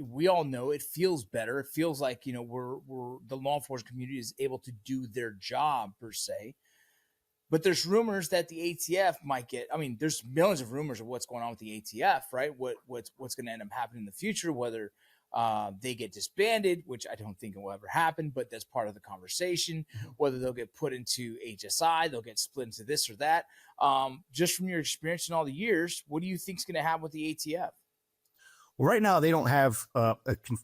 we all know it feels better. It feels like, we're the law enforcement community is able to do their job per se. But there's rumors that the ATF might get. I mean, there's millions of rumors of what's going on with the ATF, right? What's going to end up happening in the future, whether they get disbanded, which I don't think it will ever happen, but that's part of the conversation. Whether they'll get put into HSI, they'll get split into this or that. Just from your experience in all the years, what do you think is going to happen with the ATF? Well, right now, they don't have a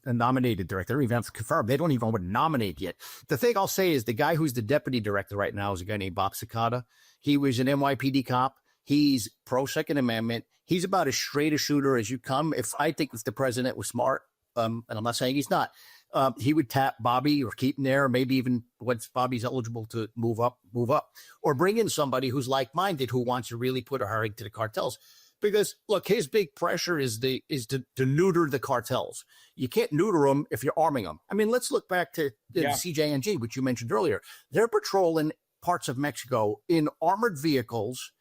nominated director. They don't even have to confirm. They don't even want to nominate yet. The thing I'll say is the guy who's the deputy director right now is a guy named Bob Cicada. He was an NYPD cop. He's pro-Second Amendment. He's about as straight a shooter as you come. I think if the president was smart, and I'm not saying he's not, he would tap Bobby or keep him there, or maybe even once Bobby's eligible to move up, or bring in somebody who's like-minded, who wants to really put a hurry to the cartels. Because, look, his big pressure is to neuter the cartels. You can't neuter them if you're arming them. I mean, let's look back to the CJNG, which you mentioned earlier. They're patrolling parts of Mexico in armored vehicles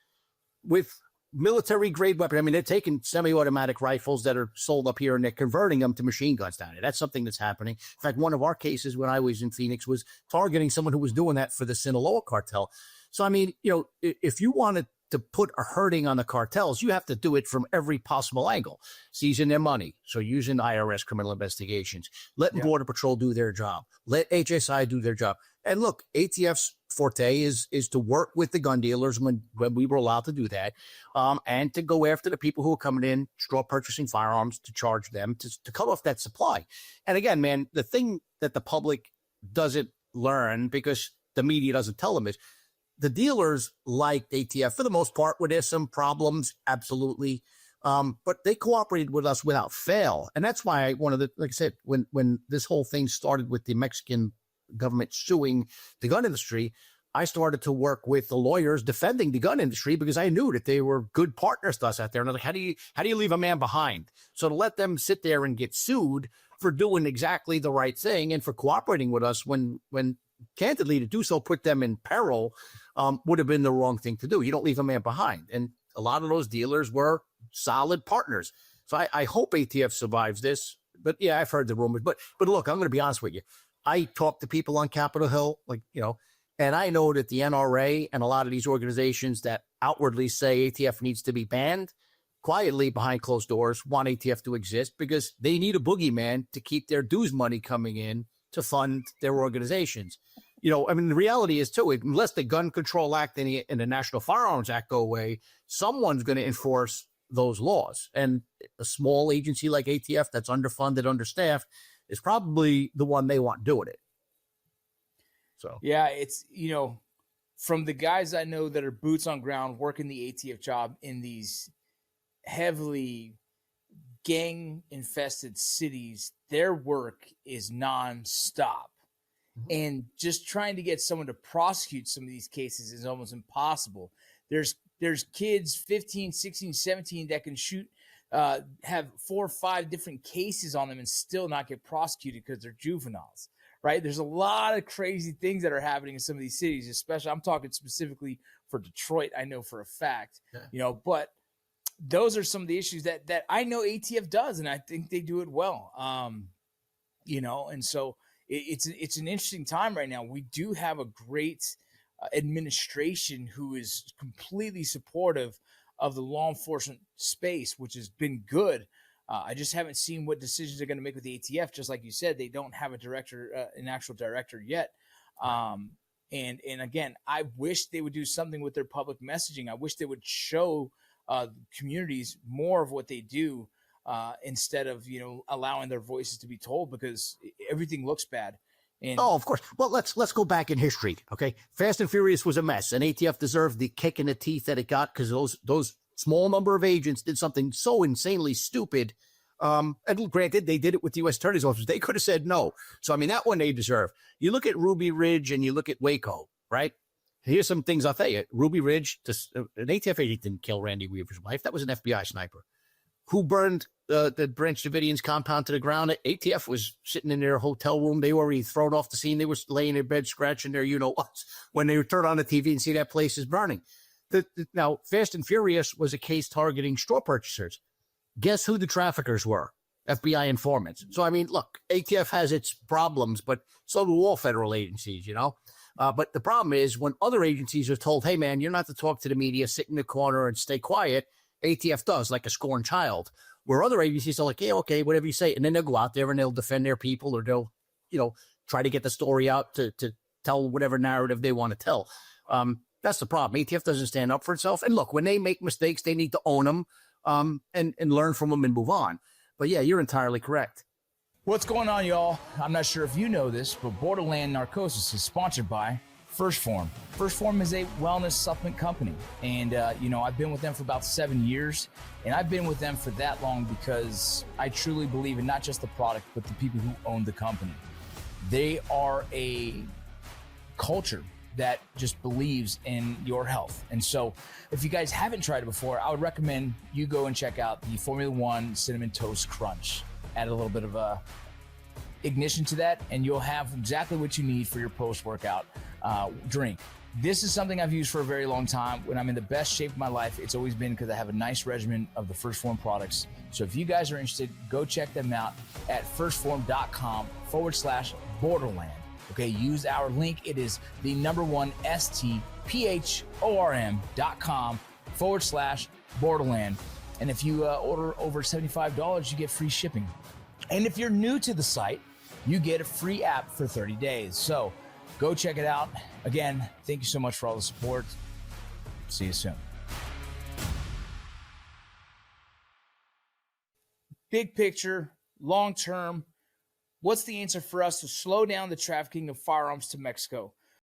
with military-grade weapons. I mean, they're taking semi-automatic rifles that are sold up here, and they're converting them to machine guns down here. That's something that's happening. In fact, one of our cases when I was in Phoenix was targeting someone who was doing that for the Sinaloa cartel. So, I mean, if you wanted to put a hurting on the cartels, you have to do it from every possible angle. Seizing their money, so using IRS criminal investigations, letting Border Patrol do their job, let HSI do their job. And look, ATF's forte is to work with the gun dealers when we were allowed to do that, and to go after the people who are coming in, straw purchasing firearms, to charge them, to cut off that supply. And again, man, the thing that the public doesn't learn, because the media doesn't tell them, is the dealers liked ATF for the most part. Where there's some problems, absolutely. But they cooperated with us without fail. And that's why like I said, when this whole thing started with the Mexican government suing the gun industry, I started to work with the lawyers defending the gun industry, because I knew that they were good partners to us out there. And I was like, how do you leave a man behind? So to let them sit there and get sued for doing exactly the right thing and for cooperating with us when candidly, to do so put them in peril, would have been the wrong thing to do. You don't leave a man behind. And a lot of those dealers were solid partners. So I hope ATF survives this. But yeah, I've heard the rumors. But look, I'm going to be honest with you. I talk to people on Capitol Hill, and I know that the NRA and a lot of these organizations that outwardly say ATF needs to be banned, quietly behind closed doors want ATF to exist, because they need a boogeyman to keep their dues money coming in to fund their organizations. I mean, the reality is, too, unless the Gun Control Act and the National Firearms Act go away, someone's going to enforce those laws. And a small agency like ATF that's underfunded, understaffed, is probably the one they want doing it. So, yeah, it's, from the guys I know that are boots on ground working the ATF job in these heavily gang-infested cities, their work is nonstop. And just trying to get someone to prosecute some of these cases is almost impossible. There's kids 15, 16, 17 that can shoot, have 4 or 5 different cases on them and still not get prosecuted because they're juveniles, right? There's a lot of crazy things that are happening in some of these cities, especially I'm talking specifically for Detroit. I know for a fact, but those are some of the issues that I know ATF does, and I think they do it well. And so it's an interesting time right now. We do have a great administration who is completely supportive of the law enforcement space, which has been good. I just haven't seen what decisions they're going to make with the ATF. Just like you said, they don't have an actual director yet. And again, I wish they would do something with their public messaging. I wish they would show communities more of what they do, instead of allowing their voices to be told, because everything looks bad. And of course. Well, let's go back in history. Okay, Fast and Furious was a mess, and ATF deserved the kick in the teeth that it got, because those small number of agents did something so insanely stupid. And granted, they did it with the U.S. Attorney's Office. They could have said no. So I mean, that one they deserve. You look at Ruby Ridge and you look at Waco, right? Here's some things I'll tell you. Ruby Ridge, an ATF agent didn't kill Randy Weaver's wife. That was an FBI sniper who burned the Branch Davidian's compound to the ground. ATF was sitting in their hotel room. They were already thrown off the scene. They were laying in bed, scratching their when they would turn on the TV and see that place is burning. Now, Fast and Furious was a case targeting straw purchasers. Guess who the traffickers were? FBI informants. So, I mean, look, ATF has its problems, but so do all federal agencies, you know? But the problem is when other agencies are told, hey, man, you're not to talk to the media, sit in the corner and stay quiet, ATF does, like a scorned child, where other agencies are like, yeah, okay, whatever you say. And then they'll go out there and they'll defend their people, or they'll, try to get the story out to tell whatever narrative they want to tell. That's the problem. ATF doesn't stand up for itself. And look, when they make mistakes, they need to own them and learn from them and move on. But yeah, you're entirely correct. What's going on, y'all? I'm not sure if you know this, but Borderland Narcosis is sponsored by First Form. First Form is a wellness supplement company. And, I've been with them for about 7 years. And I've been with them for that long because I truly believe in not just the product, but the people who own the company. They are a culture that just believes in your health. And so if you guys haven't tried it before, I would recommend you go and check out the Formula One Cinnamon Toast Crunch. Add a little bit of a ignition to that, and you'll have exactly what you need for your post-workout drink. This is something I've used for a very long time. When I'm in the best shape of my life, it's always been because I have a nice regimen of the First Form products. So if you guys are interested, go check them out at firstform.com/borderland. Okay, use our link. It is the #1 stphorm.com/borderland. And if you order over $75, you get free shipping. And if you're new to the site, you get a free app for 30 days. So go check it out. Again, thank you so much for all the support. See you soon. Big picture, long term, what's the answer for us to slow down the trafficking of firearms to Mexico?